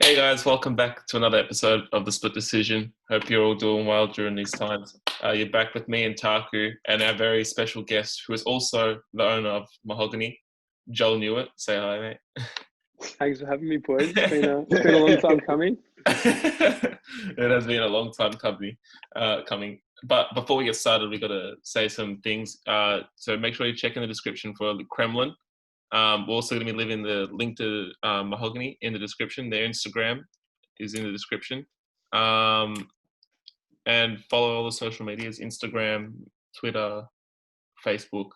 Hey guys, welcome back to another episode of The Split Decision. Hope you're all doing well during these times. You're back with me and Taku and our very special guest, who is also the owner of MHGNY, Joel Newett. Say hi, mate. Thanks for having me, boys. It's been a long time coming. It has been a long time coming. But before we get started, we got to say some things. So make sure you check in the description for the Cremlon. We're also going to be leaving the link to MHGNY in the description. Their Instagram is in the description. And follow all the social medias, Instagram, Twitter, Facebook,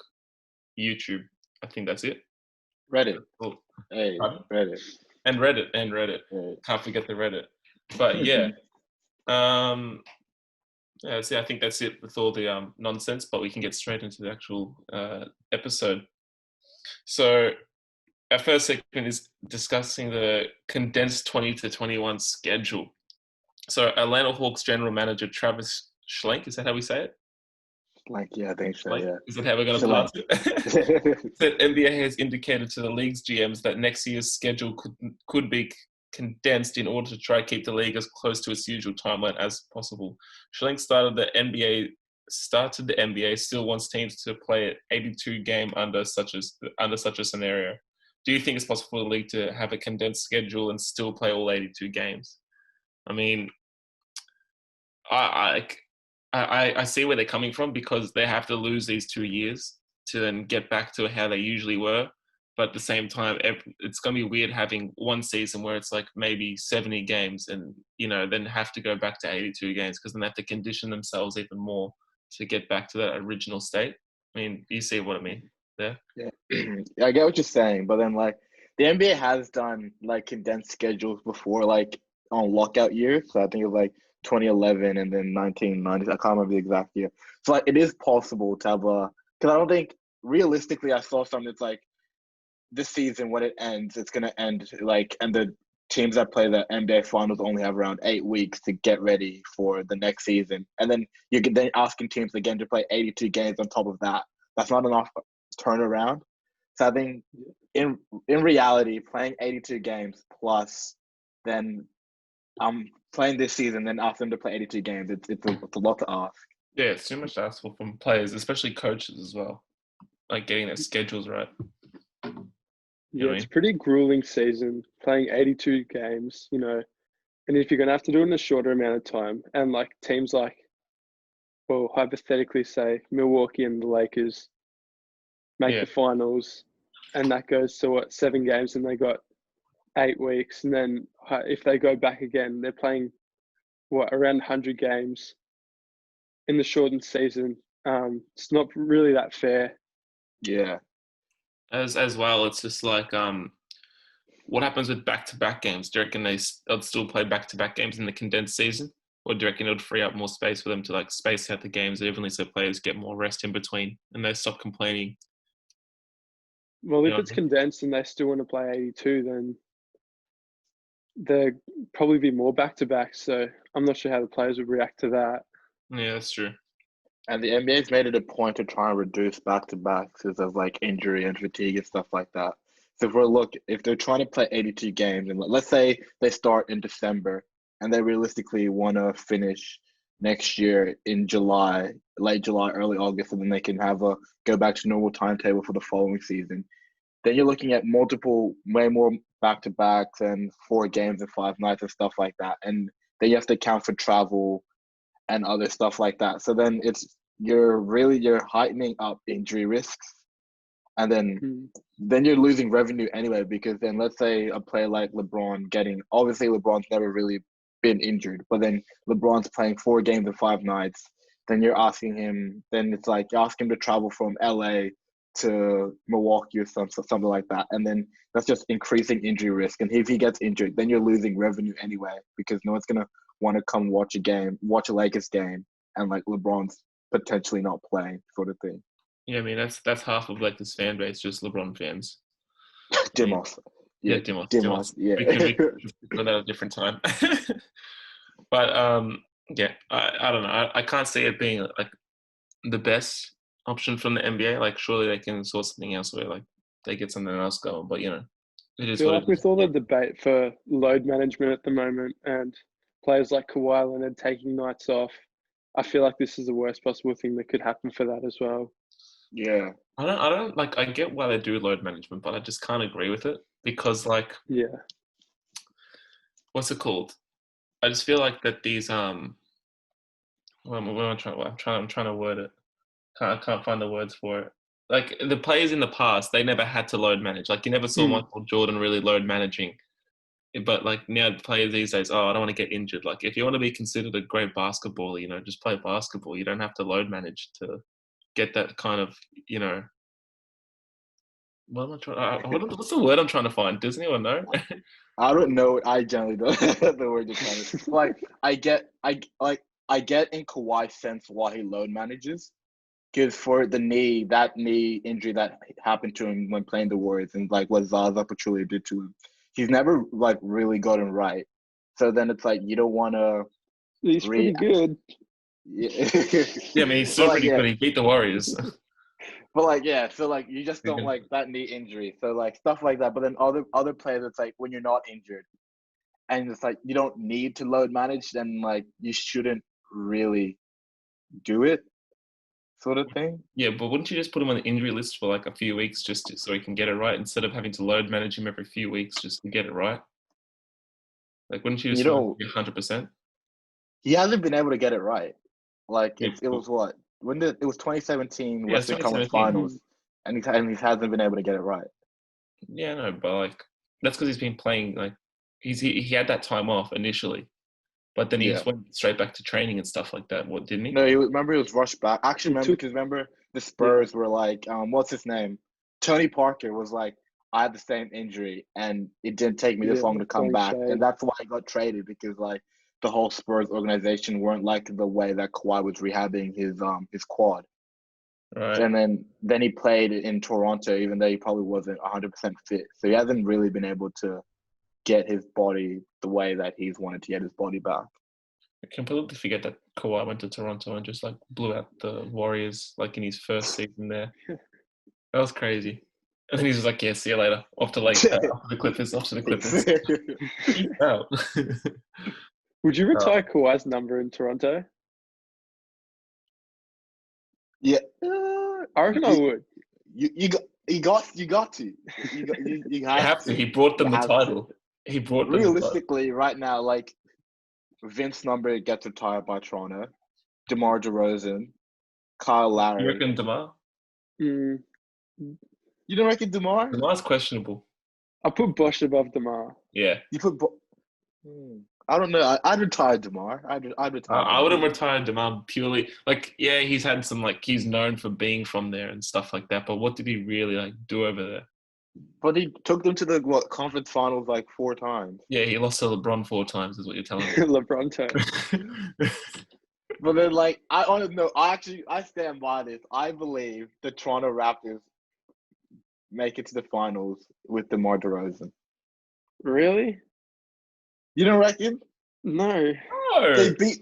YouTube. I think that's it. Reddit. Cool. Hey, Reddit. And Reddit. Hey. Can't forget the Reddit. But yeah. I think that's it with all the nonsense, but we can get straight into the actual episode. So our first segment is discussing the condensed 20 to 21 schedule. So Atlanta Hawks general manager Travis Schlenk, is that how we say it? Like, yeah, I think so, yeah. Is that how we're going to pronounce it? That NBA has indicated to the league's GMs that next year's schedule could be condensed in order to try to keep the league as close to its usual timeline as possible. Schlenk started the NBA, still wants teams to play an 82 game under such a scenario. Do you think it's possible for the league to have a condensed schedule and still play all 82 games? I mean, I see where they're coming from, because they have to lose these 2 years to then get back to how they usually were. But at the same time, it's going to be weird having one season where it's like maybe 70 games and, then have to go back to 82 games, because then they have to condition themselves even more to get back to that original state. I mean, you see what I mean there? Yeah, I get what you're saying, but then the NBA has done condensed schedules before, on lockout years. So I think it was 2011 and then 1990. I can't remember the exact year. So it is possible to have because I don't think realistically I saw something that's this season when it ends, it's gonna end and the teams that play the NBA finals only have around 8 weeks to get ready for the next season. And then you're then asking teams again to play 82 games on top of that. That's not enough turnaround. So I think in reality, playing 82 games plus then playing this season, then ask them to play 82 games, it's a lot to ask. Yeah, it's too much to ask for from players, especially coaches as well. Getting their schedules right. Yeah, it's a pretty grueling season, playing 82 games, and if you're going to have to do it in a shorter amount of time, and teams hypothetically say Milwaukee and the Lakers make the finals, and that goes to 7 games, and they got 8 weeks, and then if they go back again, they're playing around 100 games in the shortened season. It's not really that fair. Yeah. As well, it's just what happens with back-to-back games? Do you reckon they'll still play back-to-back games in the condensed season? Or do you reckon it would free up more space for them to space out the games evenly so players get more rest in between and they stop complaining? Well, if it's condensed and they still want to play 82, then there'd probably be more back-to-backs. So I'm not sure how the players would react to that. Yeah, that's true. And the NBA's made it a point to try and reduce back-to-backs because of injury and fatigue and stuff like that. So if they're trying to play 82 games, and let's say they start in December and they realistically want to finish next year in July, late July, early August, and then they can go back to normal timetable for the following season, then you're looking at way more back-to-backs and 4 games and 5 nights and stuff like that. And then you have to account for travel and other stuff like that. So then you're heightening up injury risks. And then you're losing revenue anyway, because then let's say a player like LeBron obviously LeBron's never really been injured, but then LeBron's playing 4 games and 5 nights, then you're asking him, you ask him to travel from LA to Milwaukee or something like that. And then that's just increasing injury risk. And if he gets injured, then you're losing revenue anyway, because no one's going to want to come watch a Lakers game, and LeBron's potentially not playing, sort of thing. Yeah, I mean that's half of this fan base, just LeBron fans. Dimos. Yeah, Dimos. Yeah. We could do that at a different time. But I don't know. I can't see it being the best option from the NBA. Surely they can sort something else where they get something else going. But It I is feel what like it is. with all the debate for load management at the moment and players like Kawhi Leonard taking nights off, I feel like this is the worst possible thing that could happen for that as well. Yeah. I don't like. I get why they do load management, but I just can't agree with it because, like, Yeah. what's it called? I just feel like that these what am I trying? I'm trying to word it. I can't find the words for it. Like the players in the past, they never had to load manage. Like you never saw Michael Jordan really load managing. But like now, the players these days, I don't want to get injured. Like if you want to be considered a great basketballer, just play basketball. You don't have to load manage to get that kind of, What am I trying? What's the word I'm trying to find? Does anyone know? I don't know. I generally don't know the word you're trying to. Like I get in Kawhi's sense why he load manages. Because for that knee injury that happened to him when playing the Warriors and like what Zaza Pachulia did to him, he's never like really gotten right. So then it's like you don't want to. He's pretty good. Yeah. Yeah, I mean he's still pretty good. He beat the Warriors. But like so like you just don't like that knee injury. So like stuff like that. But then other players, it's like when you're not injured, and it's like you don't need to load manage, then like you shouldn't really do it. Sort of thing. Yeah, but wouldn't you just put him on the injury list for like a few weeks so he can get it right instead of having to load manage him every few weeks just to get it right? Like, wouldn't you just be 100%? He hasn't been able to get it right. Like it was what? It was 2017 Western Conference Finals, and he hasn't been able to get it right. Yeah, no, but like that's because he's been playing. Like he had that time off initially. But then he just went straight back to training and stuff like that. What, didn't he? No, he was rushed back. Actually, remember the Spurs were like, what's his name? Tony Parker was like, I had the same injury, and it didn't take me this long to come back, and that's why he got traded because like the whole Spurs organization weren't like the way that Kawhi was rehabbing his quad. Right. And then he played in Toronto, even though he probably wasn't 100% fit. So he hasn't really been able to get his body the way that he's wanted to get his body back. I completely forget that Kawhi went to Toronto and just like blew out the Warriors like in his first season there. That was crazy. And then he's just like, yeah, see you later. Off to the Clippers. Peace out. Would you retire Kawhi's number in Toronto? Yeah, I reckon I would. You got to. You have to. He brought them the title. He brought them realistically right now. Like Vince number gets retired by Toronto. DeMar DeRozan, Kyle Lowry. You reckon DeMar? You don't reckon DeMar? DeMar's questionable. I put Bosch above DeMar. Yeah. You put. I don't know. I'd retire DeMar. I'd retire. I wouldn't retire DeMar purely like he's had some like he's known for being from there and stuff like that. But what did he really like do over there? But he took them to the conference finals like 4 times. Yeah, he lost to LeBron 4 times, is what you're telling me. LeBron time. But then, like, I stand by this. I believe the Toronto Raptors make it to the finals with DeMar DeRozan. Really? You don't reckon? No.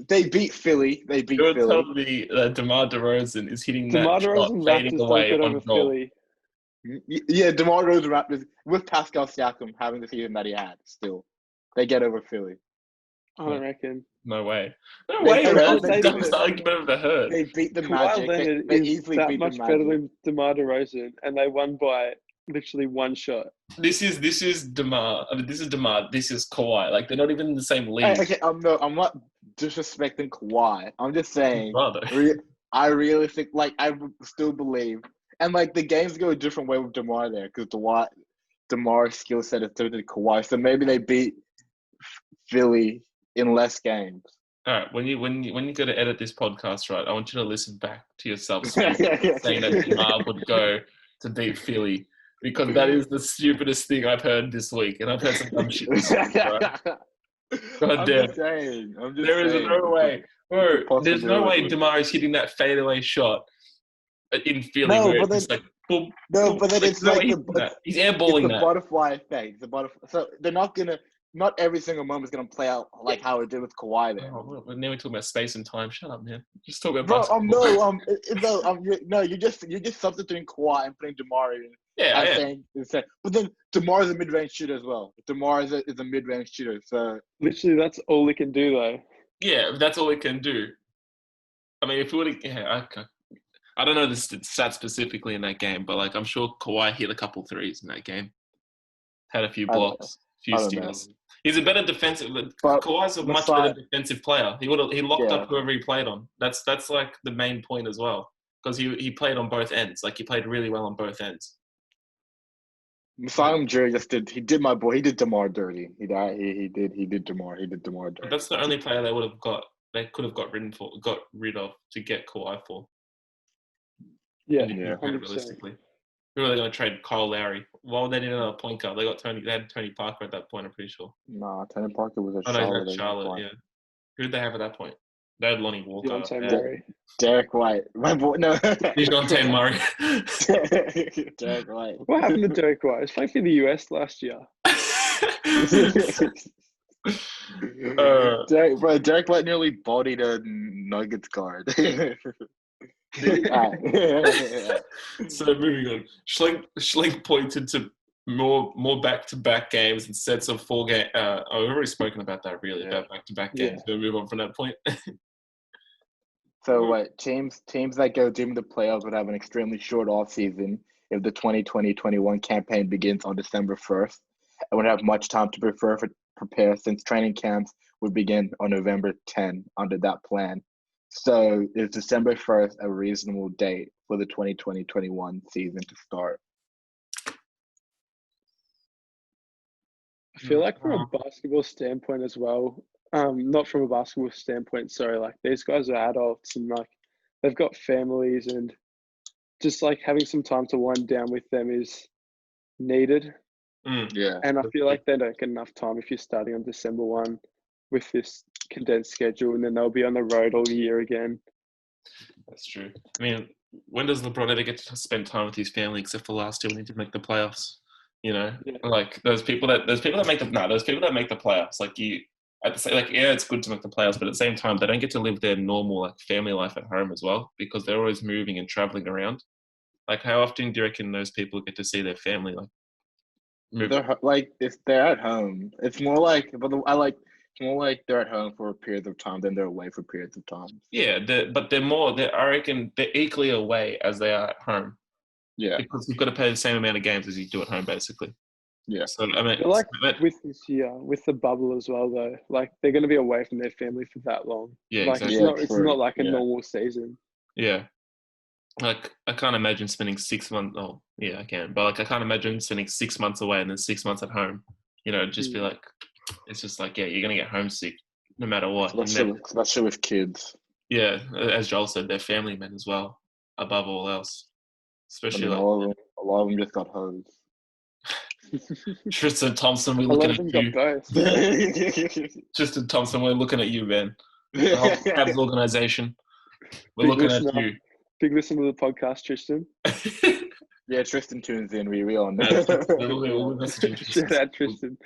They beat Philly. They beat Philly. You're telling me that DeMar DeRozan is hitting DeMar that DeRozan shot fading away don't get on over goal. Philly. Yeah, DeMar DeRozan Raptors with Pascal Siakam having the season that he had. Still, they get over Philly. I don't reckon. No way. No way. That's the dumbest argument I've ever heard. They beat the Magic. Magic. They easily that beat much the Magic. Better than DeMar DeRozan, and they won by literally 1 shot. This is DeMar. I mean, this is DeMar. This is Kawhi. Like they're not even in the same league. Okay, I'm not disrespecting Kawhi. I'm just saying. I really think, like, I still believe, and like the games go a different way with DeMar there because DeMar's skill set is different than Kawhi. So maybe they beat Philly in less games. All right, when you go to edit this podcast, right, I want you to listen back to yourself saying that DeMar would go to beat Philly because that is the stupidest thing I've heard this week, and I've heard some dumb shit this week, right? God damn. There is no way. Bro, there's no way DeMar is hitting that fadeaway shot in Philly. No, where but it's then, like, boom, no, boom. but then it's like he's airballing that. Butterfly effect. So they're not every single moment is gonna play out like how it did with Kawhi there. Oh, now we're talking about space and time. Shut up, man. Just talk about basketball. You're just substituting Kawhi and putting DeMar in Yeah, I'm yeah. saying, but then DeMar is a mid-range shooter as well. DeMar is a mid-range shooter, so Literally, that's all he can do, though. Yeah, that's all we can do. I mean, if we would have, I don't know the stats specifically in that game, but like I'm sure Kawhi hit a couple threes in that game. Had a few blocks, a few I don't know. steals. He's a better defensive. But Kawhi's a much better defensive player. He locked up whoever he played on. That's like the main point as well, because he played on both ends. Like he played really well on both ends. Masai Ujiri he did my boy. He did DeMar dirty. He did DeMar dirty. But that's the only player they could have got rid of to get Kawhi for. Yeah, realistically. Who are they going to trade? Kyle Lowry. Why would they need another point guard? They had Tony Parker at that point, I'm pretty sure. Nah, Tony Parker was a Charlotte. Charlotte, yeah. Who did they have at that point? They had Lonnie Walker. Derek White. My boy, no. DeJounte Murray. Derek White. What happened to Derek White? He was playing for the US last year. Derek White nearly bodied a Nuggets guard. So moving on. Schlenk pointed to more back-to-back games and sets of 4 games. I've already spoken about that, really, about back-to-back games. We'll move on from that point. So what teams that go deep in the playoffs would have an extremely short off season if the 2020-21 campaign begins on December 1st and would have much time to prepare since training camps would begin on November 10 under that plan. So is December 1st a reasonable date for the 2020-21 season to start? I feel like from a basketball standpoint as well, not from a basketball standpoint, sorry, like these guys are adults and like they've got families and just like having some time to wind down with them is needed. Yeah. And I feel like they don't get enough time if you're starting on December 1 with this condensed schedule and then they'll be on the road all year again. That's true. I mean, when does LeBron ever get to spend time with his family except for last year when he did make the playoffs? You know, like those people that make the playoffs. Like I'd say, like, yeah, it's good to make the playoffs, but at the same time, they don't get to live their normal like family life at home as well because they're always moving and traveling around. Like, how often do you reckon those people get to see their family? Like, they're like if they're at home, it's more like, it's more like they're at home for periods of time than they're away for periods of time. Yeah, I reckon they're equally away as they are at home. Yeah, because you've got to play the same amount of games as you do at home, basically. Yeah. So I mean, like with this year, with the bubble as well, though, like they're going to be away from their family for that long. Yeah, like exactly. it's not like a normal season. Yeah, like I can't imagine spending 6 months. Oh, yeah, I can, but like I can't imagine spending 6 months away and then 6 months at home. You know, just be like, it's just like, yeah, you're gonna get homesick no matter what. Especially with kids. Yeah, as Joel said, they're family men as well, above all else. Especially a lot of them just got hosed. Tristan Thompson, we're looking at you. Tristan Thompson, we're looking at you, man. The whole Cavs organization. We're looking at you. Big listen to the podcast, Tristan. Yeah, Tristan tunes in. We all know. We'll message Tristan. Shout out Tristan.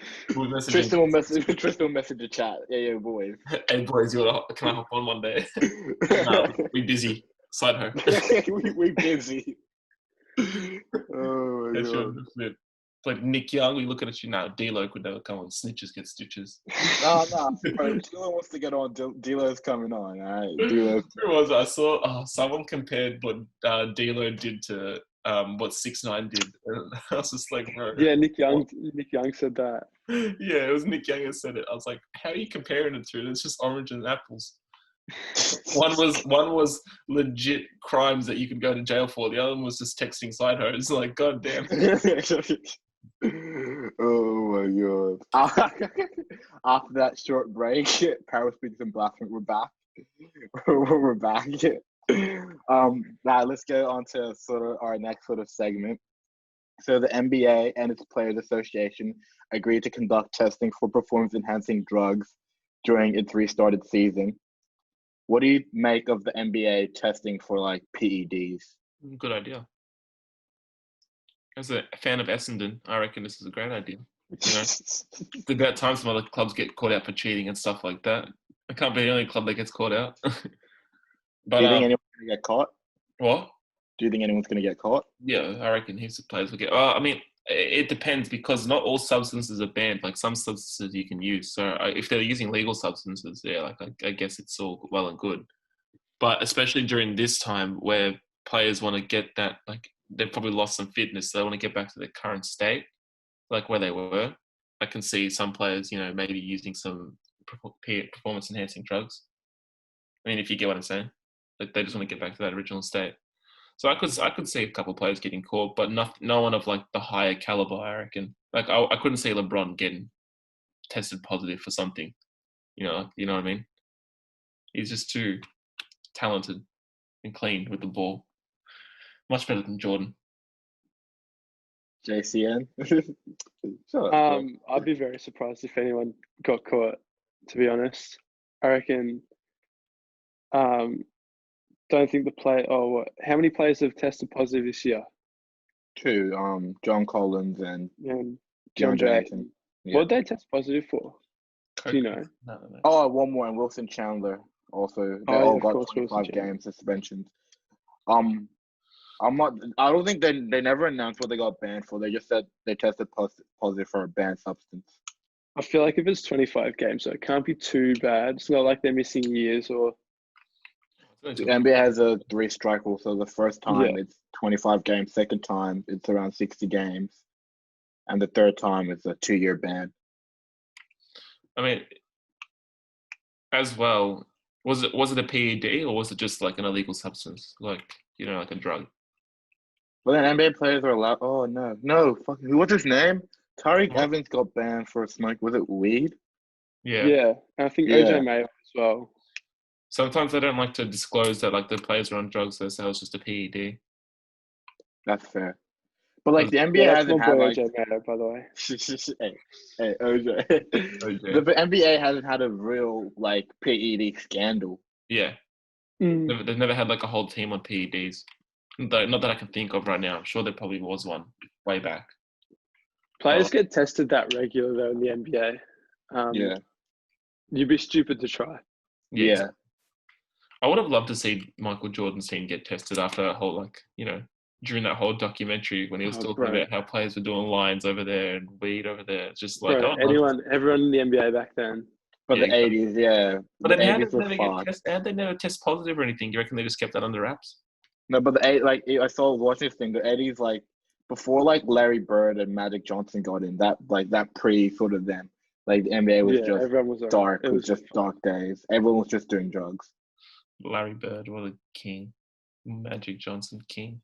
Tristan will message the chat. Yeah, boys. Hey, boys, can I hop on one day? We busy. Side home. we busy. Oh my god. It's like Nick Young, we looking at you now. D-Lo could never come on. Snitches get stitches. No. D-Lo wants to get on. D-Lo's coming on. All right. D-Lo. Who was I saw? Someone compared what D-Lo did to what 6ix9ine did. And I was just like, bro. Yeah, Nick Young said that. Yeah, it was Nick Young who said it. I was like, how are you comparing the two? It's just orange and apples. One was legit crimes that you could go to jail for. The other one was just texting side hoes. Like, god damn. Oh my god. After that short break, Paris speaks and Blasphemy, we're back. We're back. Now let's go on to sort of our next sort of segment. So the NBA and its Players Association agreed to conduct testing for performance-enhancing drugs during its restarted season. What do you make of the NBA testing for like PEDs? Good idea. As a fan of Essendon, I reckon this is a great idea. You know, it's about time some other clubs get caught out for cheating and stuff like that. I can't be the only club that gets caught out. But do you think anyone's gonna get caught? What? Do you think anyone's going to get caught? Yeah, I reckon heaps of players will get. I mean, it depends because not all substances are banned. Like some substances you can use. So if they're using legal substances, yeah, like I guess it's all well and good. But especially during this time where players want to get that, like they've probably lost some fitness, so they want to get back to their current state, like where they were. I can see some players, maybe using some performance-enhancing drugs. I mean, if you get what I'm saying, like they just want to get back to that original state. So I could see a couple of players getting caught, but no one of like the higher caliber. I reckon. Like I couldn't see LeBron getting tested positive for something. You know what I mean? He's just too talented and clean with the ball. Much better than Jordan. JCN. I'd be very surprised if anyone got caught. To be honest, I reckon. Don't think the play. How many players have tested positive this year? 2. John Collins and John Jay. Yeah. What did they test positive for? Do you know? No. Oh, one more, and Wilson Chandler also. They all got 25 game suspensions. I don't think they never announced what they got banned for. They just said they tested positive for a banned substance. I feel like if it's 25 games, so it can't be too bad. It's not like they're missing years or. The NBA has a 3-strike rule, so the first time it's 25 games, second time it's around 60 games, and the third time it's a 2-year ban. I mean, as well, was it a PED or was it just like an illegal substance, like like a drug? Well, then NBA players are allowed. Oh no, fucking what's his name? Tariq Evans got banned for smoke. Was it weed? Yeah. I think OJ Mayo as well. Sometimes they don't like to disclose that like the players are on drugs, so they say it's just a PED. That's fair. But like the NBA hasn't had like OJ Mayo, by the way. hey, OJ. The NBA hasn't had a real like PED scandal. Yeah. They've never had like a whole team on PEDs. Not that I can think of right now. I'm sure there probably was one way back. Players get tested that regular though in the NBA. You'd be stupid to try. Yeah. I would have loved to see Michael Jordan's team get tested after that whole during that whole documentary when he was talking about how players were doing lines over there and weed over there. It's just like everyone in the NBA back then. But the 80s, But then how they never test positive or anything? You reckon they just kept that under wraps? No, but I saw watching this thing. The 80s, like before, like Larry Bird and Magic Johnson got in that pre sort of them. Like the NBA was just dark. It was just dark days. Everyone was just doing drugs. Larry Bird, what a king. Magic Johnson, king.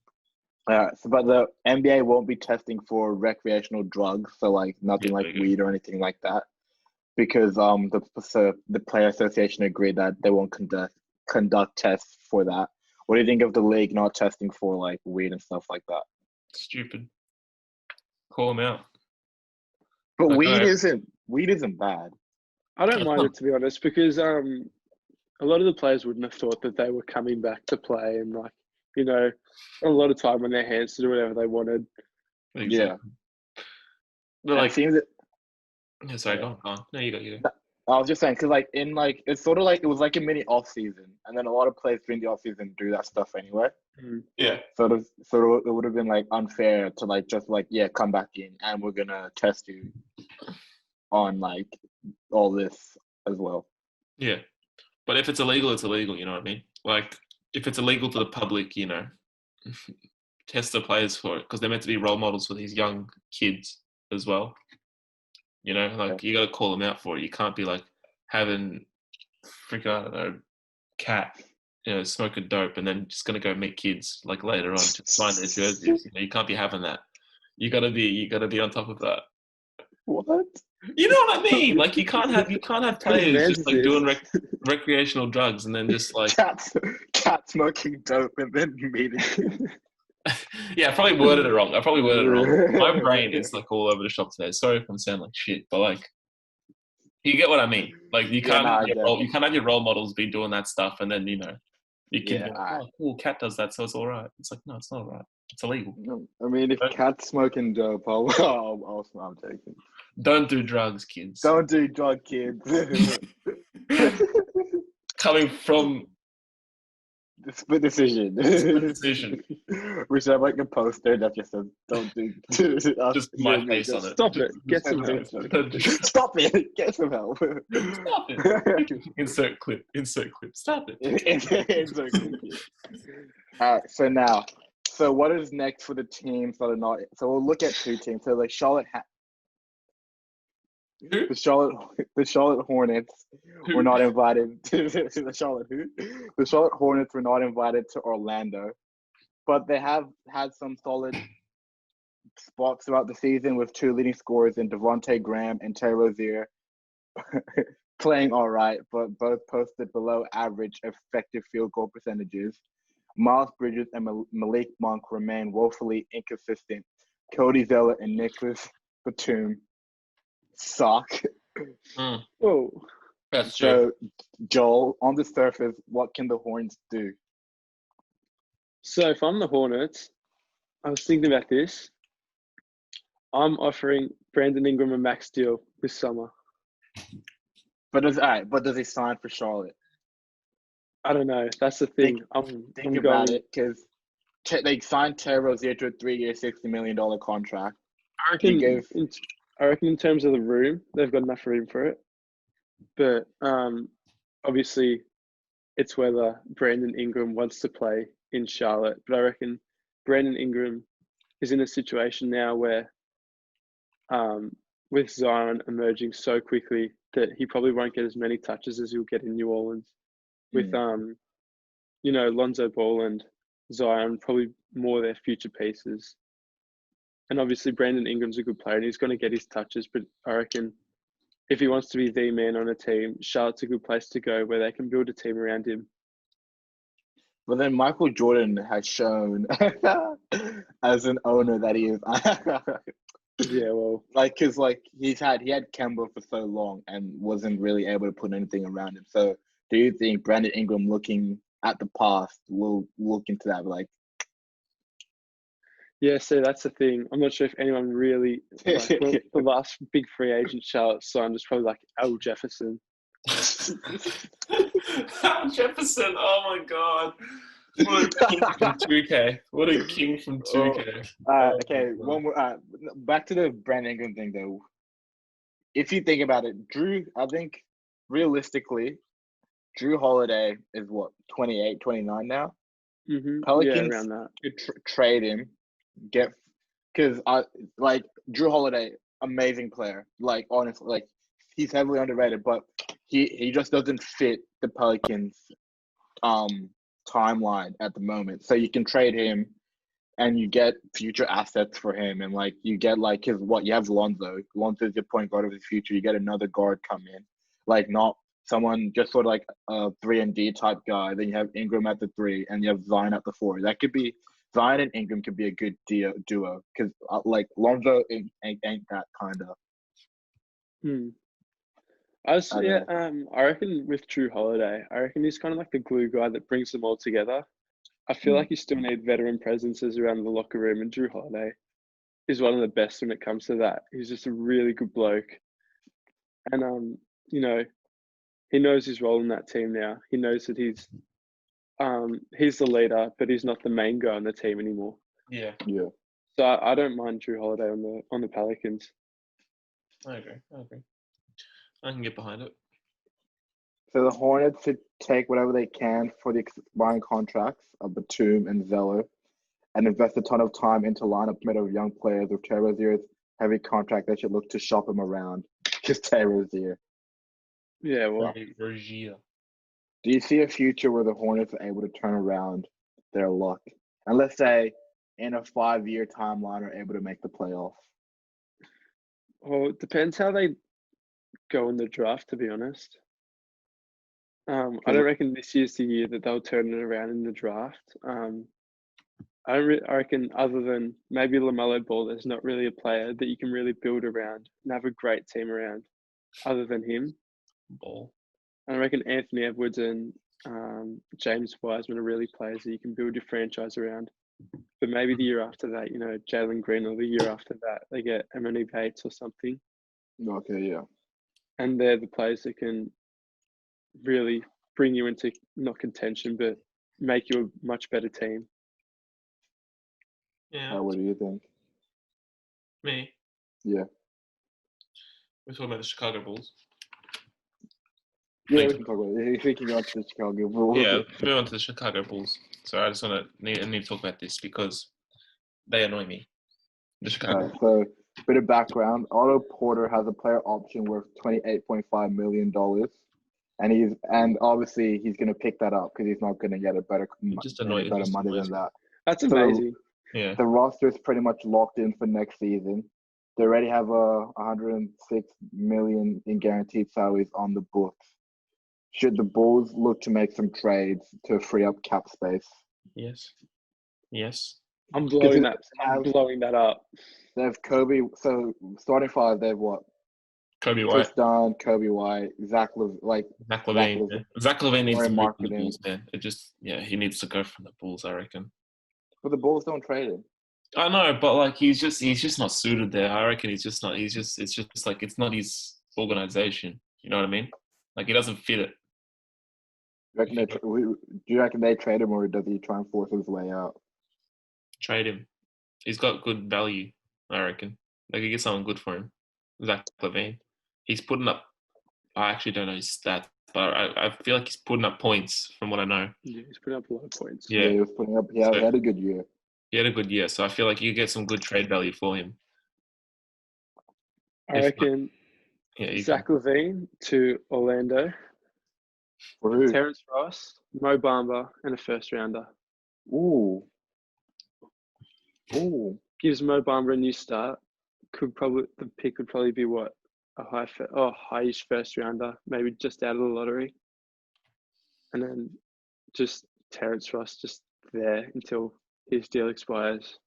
But the NBA won't be testing for recreational drugs, so like nothing like weed or anything like that, because the player association agreed that they won't conduct tests for that. What do you think of the league not testing for like weed and stuff like that? Stupid. Call them out. But weed isn't bad. I don't mind it, to be honest, because a lot of the players wouldn't have thought that they were coming back to play and a lot of time on their hands to do whatever they wanted. Exactly. Yeah. But like, seems that. Yeah, sorry, go on. No, you go. I was just saying, because like it's sort of like it was like a mini off season, and then a lot of players during the off season do that stuff anyway. Yeah. Sort of, it would have been like unfair to like just like come back in and we're gonna test you on like all this as well. Yeah, but if it's illegal, it's illegal. You know what I mean? Like if it's illegal to the public, test the players for it because they're meant to be role models for these young kids as well. You got to call them out for it. You can't be like having freaking, I don't know, cat, smoking dope and then just going to go meet kids like later on to sign their jerseys. You can't be having that. You got to be on top of that. What? You know what I mean? Like you can't have players just like doing recreational drugs and then just like cat smoking dope and then meeting. Yeah, I probably worded it wrong. My brain is like all over the shop today. Sorry if I'm sounding like shit, but like, you get what I mean. Like you can't have your role models be doing that stuff, and then you can be like, oh, cool, Cat does that, so it's all right. It's like, no, it's not all right. It's illegal. No, I mean, if Cat's smoking dope, I'm taking. Don't do drugs, kids. Don't do drug, kids. Coming from Split decision. Split decision. We should have like a poster that just says, "Don't do." Just my face on it. Stop it. Get some help. Stop it. Get some help. Stop it. Insert clip. Stop it. Insert clip. So what is next for the teams that are not? So we'll look at two teams. So like the Charlotte Hornets were not invited to the Charlotte who? The Charlotte Hornets were not invited to Orlando, but they have had some solid spots throughout the season with two leading scorers in Devontae Graham and Terry Rozier playing all right, but both posted below average effective field goal percentages. Miles Bridges and Malik Monk remain woefully inconsistent. Cody Zeller and Nicholas Batum suck. Oh, That's true. So, Joel, on the surface, what can the Hornets do? so if I'm the Hornets, I was thinking about this. I'm offering Brandon Ingram a max deal this summer. But does he sign for Charlotte? I don't know. That's the thing. Think about it, because they signed Terry Rozier to a 3-year, $60 million contract. I reckon in terms of the room, they've got enough room for it. But obviously, it's whether Brandon Ingram wants to play in Charlotte. But I reckon Brandon Ingram is in a situation now where, with Zion emerging so quickly, that he probably won't get as many touches as he'll get in New Orleans. With Lonzo Ball and Zion, probably more their future pieces. And obviously Brandon Ingram's a good player and he's going to get his touches, but I reckon if he wants to be the man on a team, Charlotte's a good place to go where they can build a team around him. But then Michael Jordan has shown as an owner that he is Yeah, well, because he had Kemba for so long and wasn't really able to put anything around him. So do you think Brandon Ingram, looking at the past, will look into that? yeah, so that's the thing. I'm not sure if anyone really, the last big free agent Charlotte signed was probably like Al Jefferson. Al Jefferson, oh my God. What a king from 2K. What a king from 2K. Okay, one more. Back to the Brandon Ingram thing, though. If you think about it, I think realistically, Drew Holiday is what, 28, 29 now? Mm-hmm. Pelicans around that. could trade him, because Drew Holiday, amazing player. Honestly, he's heavily underrated, but he just doesn't fit the Pelicans timeline at the moment. So you can trade him and you get future assets for him, and you get you have Lonzo. Lonzo's your point guard of the future. You get another guard come in, not someone just sort of like a 3-and-D type guy. Then you have Ingram at the 3 and you have Zion at the 4. That could be Zion and Ingram could be a good duo because Lonzo ain't that kind of. I reckon with Drew Holiday, I reckon he's kind of like the glue guy that brings them all together. I feel like you still need veteran presences around the locker room, and Drew Holiday is one of the best when it comes to that. He's just a really good bloke. And, he knows his role in that team now. He knows that he's the leader, but he's not the main guy on the team anymore. Yeah. Yeah. So I don't mind Drew Holiday on the Pelicans. I agree. I can get behind it. So the Hornets should take whatever they can for the expiring contracts of Batum and Zeller and invest a ton of time into lineup made of young players with Terry Rozier's heavy contract. They should look to shop him around. Just Terry Rozier. Yeah, well. Rozier. Do you see a future where the Hornets are able to turn around their luck? And let's say in a 5-year timeline are able to make the playoffs. Well, it depends how they go in the draft, to be honest. I don't reckon this year's the year that they'll turn it around in the draft. I reckon other than maybe LaMelo Ball, there's not really a player that you can really build around and have a great team around other than him. Ball. I reckon Anthony Edwards and James Wiseman are really players that you can build your franchise around. But maybe the year after that, Jalen Green, or the year after that, they get Emily Bates or something. Okay, yeah. And they're the players that can really bring you into not contention, but make you a much better team. Yeah. What do you think? Me. Yeah. We're talking about the Chicago Bulls. Yeah, we can talk about it. If we can go to the Chicago Bulls. Yeah, move on to the Chicago Bulls. So I just need to talk about this because they annoy me. The Chicago. So, bit of background: Otto Porter has a player option worth $28.5 million, and obviously he's going to pick that up because he's not going to get a better money than that. That's amazing. Yeah. The roster is pretty much locked in for next season. They already have $106 million in guaranteed salaries on the books. Should the Bulls look to make some trades to free up cap space? Yes. I'm blowing that up. They have Kobe. So starting five, they have what? Kobe White. Chris Dunn, Kobe White, Zach LaVine. Zach LaVine needs to move from the marketing. Bulls, man. He needs to go from the Bulls, I reckon. But the Bulls don't trade him. I know, but like he's just not suited there. I reckon it's just like it's not his organization. You know what I mean? Like he doesn't fit it. Do you reckon they trade him, or does he try and force his way out? Trade him. He's got good value, I reckon. They could get someone good for him. Zach LaVine. He's putting up. I actually don't know his stats, but I feel like he's putting up points from what I know. Yeah, he's putting up a lot of points. Yeah, he was putting up. He had a good year. He had a good year, so I feel like you get some good trade value for him. I reckon Zach LaVine to Orlando. For who? Terrence Ross, Mo Bamba, and a first rounder. Ooh. Gives Mo Bamba a new start. The pick would probably be what? A high-ish first rounder, maybe just out of the lottery. And then just Terrence Ross just there until his deal expires.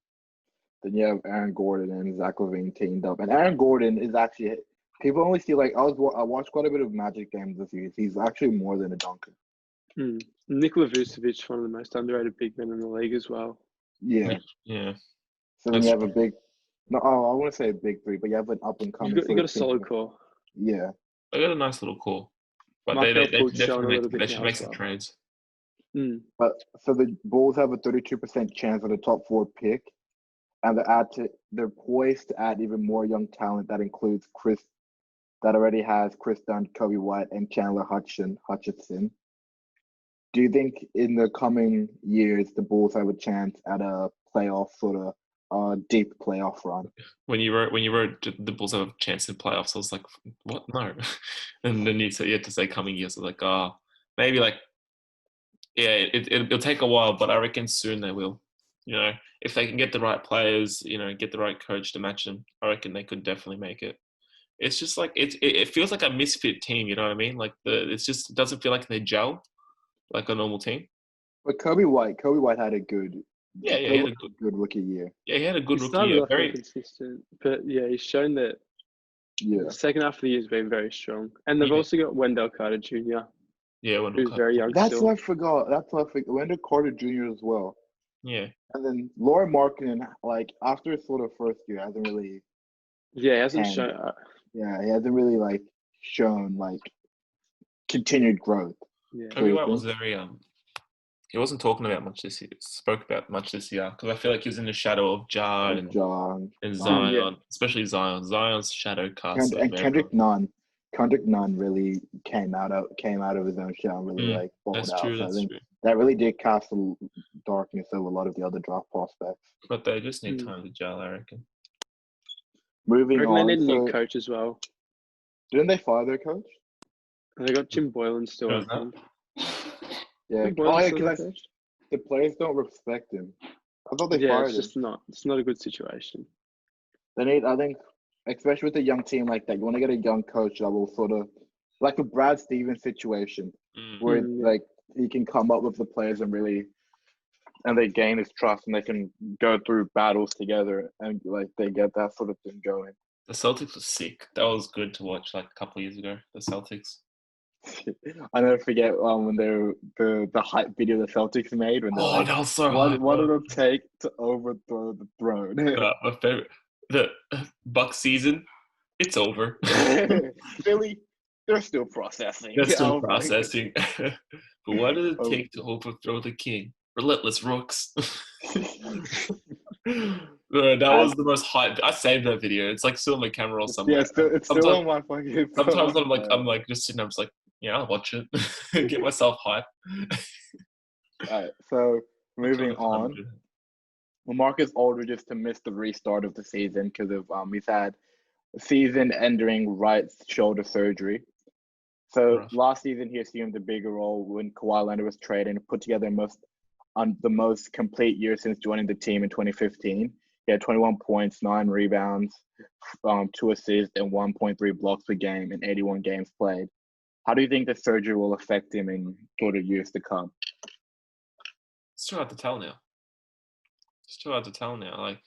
Then you have Aaron Gordon and Zach LaVine teamed up. And Aaron Gordon is actually, people only see I watched quite a bit of Magic games this year. He's actually more than a dunker. Nikola Vucevic, one of the most underrated big men in the league as well. Yeah. So then you have a big, I want to say a big three, but you have an up and coming. You got a solid core. Yeah. They got a nice little core. But they should make some trades. But so the Bulls have a 32% chance of the top 4 pick, and they're poised to add even more young talent that includes that already has Chris Dunn, Kobe White, and Chandler Hutchinson. Do you think in the coming years the Bulls have a chance at a playoff deep playoff run? When you wrote the Bulls have a chance in playoffs, I was like, what? No. And then you had to say coming years. I was like, maybe it'll take a while, but I reckon soon they will. You know, if they can get the right players, get the right coach to match them, I reckon they could definitely make it. It's just like it feels like a misfit team. You know what I mean? Like it doesn't feel like they gel like a normal team. But Kobe White had a good. Yeah, he had a good rookie year. Yeah, he had a good rookie year. Very consistent, but he's shown that. Yeah. The second half of the year has been very strong, and they've also got Wendell Carter Jr. Yeah, who's very young. That's what I forgot. Wendell Carter Jr. as well. Yeah. And then Laura Markkinen, after his sort of first year, hasn't really. Yeah, he hasn't shown. He hasn't really shown continued growth. Yeah. Kobe White was very he wasn't talking about much this year. Spoke about much this year because I feel like he was in the shadow of Ja and Zion, especially Zion. Zion's shadow cast. And Kendrick Nunn really came out of his own shell and really balled out. That's true. That really did cast the darkness over a lot of the other draft prospects. But they just need time to gel, I reckon. Moving on. They need a new coach as well. Didn't they fire their coach? They got Jim Boylan still. I think. Yeah, because the players don't respect him. I thought they fired him. It's not a good situation. They need, I think, especially with a young team like that, you want to get a young coach that will sort of, like a Brad Stevens situation, where he can come up with the players and they gain his trust and they can go through battles together and they get that sort of thing going. The Celtics were sick. That was good to watch a couple of years ago. The Celtics. I never forget when the hype video the Celtics made when that was so hard. What did it take to overthrow the throne? My favorite, the Bucks season, it's over. Philly They're still processing. They're still Like, processing. But what does it Oh. take to overthrow the king? Relentless rooks. Bro, that was the most hype. I saved that video. It's like still on my camera or somewhere. Yeah, it's still on my fucking phone. Sometimes I'm like just sitting. I'm just like, yeah, I'll watch it. Get myself hype. Alright, so moving on. Lamarcus Aldridge is to miss the restart of the season because of he's had season-ending right shoulder surgery. So last season he assumed a bigger role when Kawhi Leonard was traded and put together the most complete year since joining the team in 2015. He had 21 points, 9 rebounds, 2 assists, and 1.3 blocks per game in 81 games played. How do you think the surgery will affect him in sort of years to come? It's too hard to tell now. Like,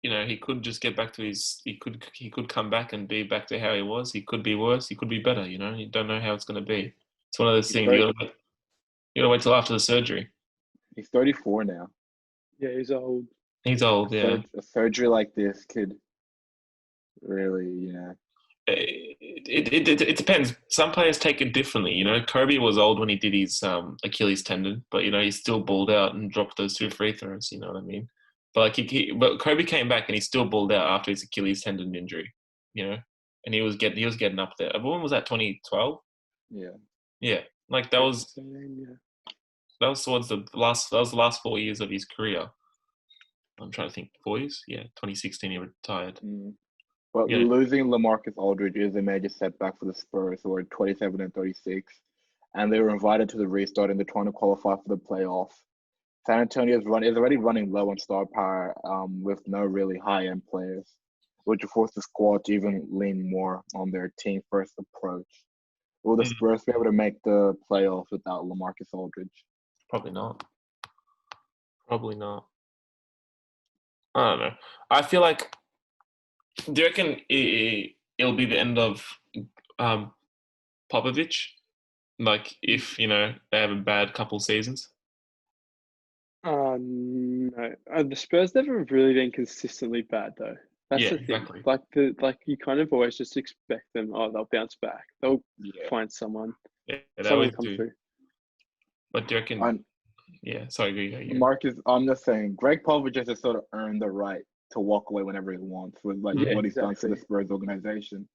you know, he could just get back to he could come back and be back to how he was. He could be worse. He could be better. You know, you don't know how it's going to be. It's one of those things. You gotta wait till after the surgery. He's 34 now. Yeah, he's old. He's old. Yeah. A surgery like this could really, It depends. Some players take it differently. You know, Kobe was old when he did his Achilles tendon, but you know he still balled out and dropped those 2 free throws. You know what I mean? But like but Kobe came back and he still balled out after his Achilles tendon injury. You know, and he was getting up there. When was that? 2012. Yeah. Like that was towards the last 4 years of his career. I'm trying to think. 4 years? Yeah, 2016 he retired. But losing LaMarcus Aldridge is a major setback for the Spurs, who are 27 and 36, and they were invited to the restart and they're trying to qualify for the playoffs. San Antonio is already running low on star power with no really high-end players, which will force the squad to even lean more on their team-first approach. Will the Spurs be able to make the playoffs without LaMarcus Aldridge? Probably not. I don't know. I feel like, do you reckon it'll be the end of Popovich? Like, if, you know, they have a bad couple seasons? No. The Spurs never really been consistently bad, though. That's the thing. Exactly. Like you kind of always just expect them. Oh, they'll bounce back. They'll find someone. Yeah, they someone always come do. through. But do you reckon? Sorry, go. Marcus, I'm just saying, Greg Popovich has sort of earned the right to walk away whenever he wants with what he's done for the Spurs organization.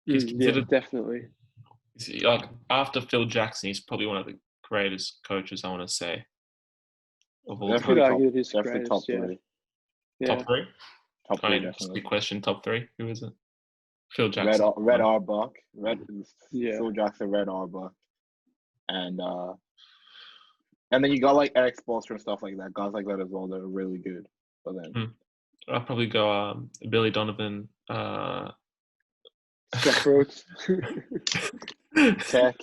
He's considered, definitely. Like, after Phil Jackson, he's probably one of the greatest coaches, I want to say, of all time. Could argue that he's definitely top 3. Top 3? Top 3, That's a definitely. good question. Top 3? Who is it? Phil Jackson. Red Auerbach. Phil Jackson, Red Auerbach. And then you got like Eric Spoelstra and stuff like that. Guys like that as well. They're really good. But then I'll probably go Billy Donovan. Scott Brooks. Tech.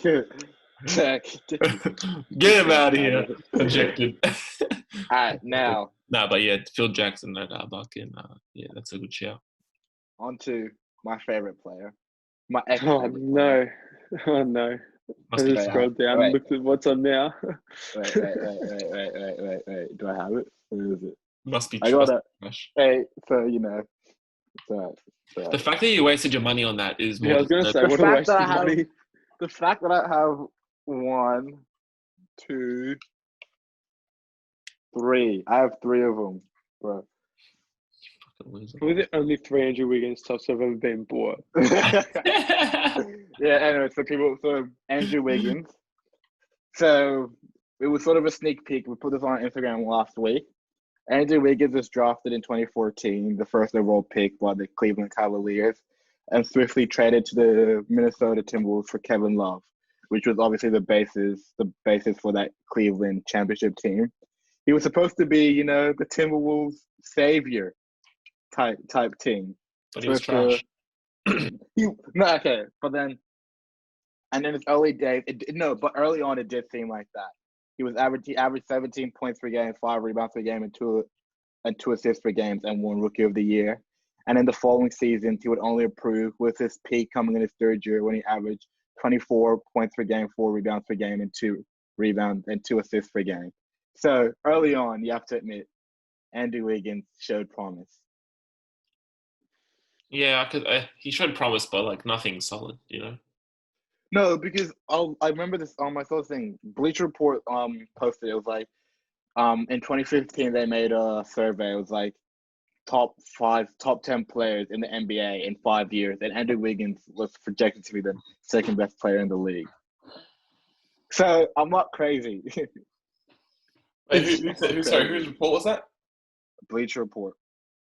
Get him out of here. Ejected. All right, now. But yeah, Phil Jackson, Red Auerbach, and that's a good shout. On to my favorite player. My ex. Oh no. I just scrolled down and looked at what's on now. Wait. Do I have it? Where is it? Must be. I got it. Hey, so you know. The fact that you wasted your money on that is more. I was going to say, what a waste of money. The fact that I have 1, 2, 3. I have 3 of them, bro. Probably the only 3 Andrew Wiggins tops I've ever been bought. Anyway, so Andrew Wiggins. So it was sort of a sneak peek. We put this on Instagram last week. Andrew Wiggins was drafted in 2014, the first overall pick by the Cleveland Cavaliers, and swiftly traded to the Minnesota Timberwolves for Kevin Love, which was obviously the basis for that Cleveland championship team. He was supposed to be, the Timberwolves savior type team. But he was trash. But then, and in his early days, but early on it did seem like that. He averaged 17 points per game, 5 rebounds per game, and two assists per game, and won Rookie of the Year. And in the following seasons, he would only improve, with his peak coming in his 3rd year when he averaged 24 points per game, 4 rebounds per game, and 2 rebounds and 2 assists per game. So early on, you have to admit, Andrew Wiggins showed promise. Yeah, he showed promise, but like nothing solid, No, because I remember this. I saw this thing. Bleacher Report posted. It was like in 2015 they made a survey. It was like top 10 players in the NBA in 5 years, and Andrew Wiggins was projected to be the second best player in the league. So I'm not crazy. Wait, whose report was that? Bleacher Report.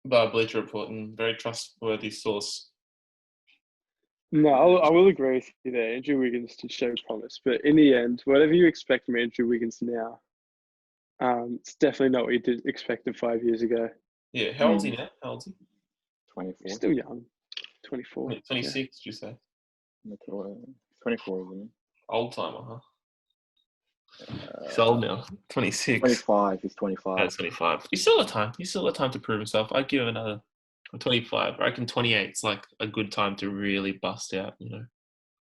By Bleacher Report, and very trustworthy source. No, I will agree with you there. Andrew Wiggins did show promise, but in the end, whatever you expect from Andrew Wiggins now, it's definitely not what you did expected 5 years ago. Yeah, how old is he now? How old is he? 24. He's still young. 24. 26, did you say? 24, isn't he? Old timer, huh? He's old now. 26. 25. He's 25. That's 25. He's still got time. He's still got time to prove himself. I'd give him another 25. I reckon 28 is like a good time to really bust out, you know.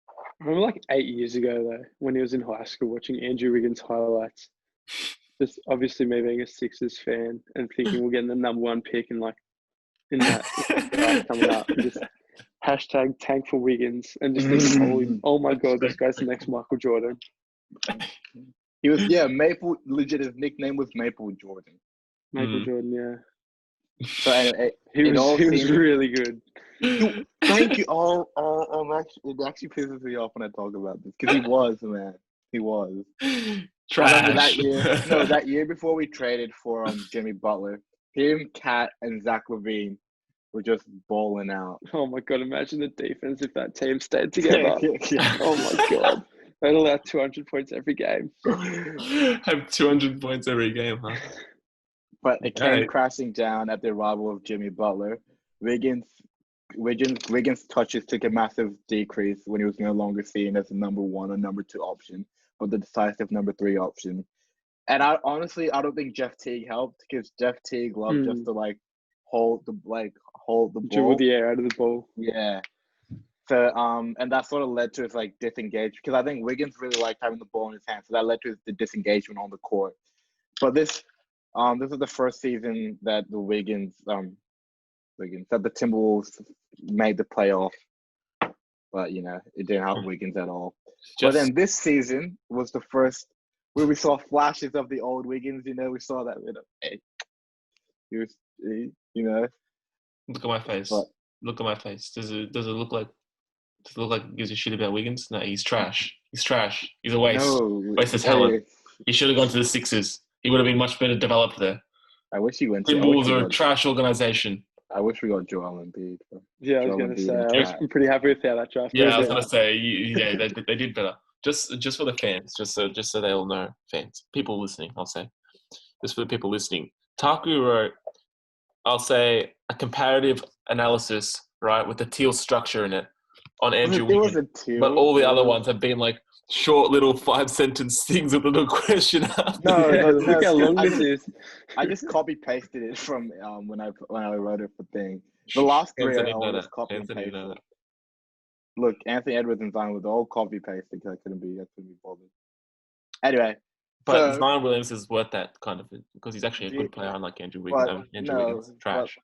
I remember like 8 years ago though, when he was in high school, watching Andrew Wiggins highlights. Just obviously me being a Sixers fan and thinking we're getting the number one pick and like in that draft coming up, and just hashtag tank for Wiggins and just thinking, oh my god, this guy's the next Michael Jordan. He was Maple. Legit, his nickname was Maple Jordan. Michael Jordan, yeah. So anyway, he was really good. Thank you. It actually pisses me off when I talk about this because he was, man. He was. Trash. That year before we traded for Jimmy Butler, him, Cat, and Zach LaVine were just balling out. Oh my god! Imagine the defense if that team stayed together. Oh my god! They'd allow 200 points every game. Have 200 points every game, huh? But it came crashing down at the arrival of Jimmy Butler. Wiggins' touches took a massive decrease when he was no longer seen as the number one or number two option, but the decisive number three option. And I don't think Jeff Teague helped because Jeff Teague loved just to hold the ball, dribble the air out of the ball. Yeah. So and that sort of led to his disengage because I think Wiggins really liked having the ball in his hands, so that led to the disengagement on the court. But this is the first season that the that the Timberwolves made the playoff, but it didn't help Wiggins at all. But then this season was the first where we saw flashes of the old Wiggins. We saw that. He was, Look at my face. But, look at my face. Does it look like? Does it look like he gives a shit about Wiggins? No, he's trash. He's trash. He's a waste. No, waste of talent. He should have gone to the Sixers. He would have been much better developed there. I wish he went to. Timberwolves are a trash organization. I wish we got Joel Embiid. Yeah, I was going to say. I'm pretty happy with how that draft. Yeah, I was going to say. They did better. Just for the fans. Just so they all know, fans, people listening. I'll say, just for the people listening. Taku wrote, I'll say, a comparative analysis, right, with the teal structure in it on Andrew Wiggins. But all the other ones have been like short little 5-sentence things with a little question after. No, look how long this is. I just copy pasted it from when I wrote it for thing. The last three I just copy and pasted. Look, Anthony Edwards and Zion was all copy pasted because I couldn't be bothered. Anyway. But Zion Williams is worth that kind of because he's actually a good player, unlike Andrew Wiggins. Wiggins trash.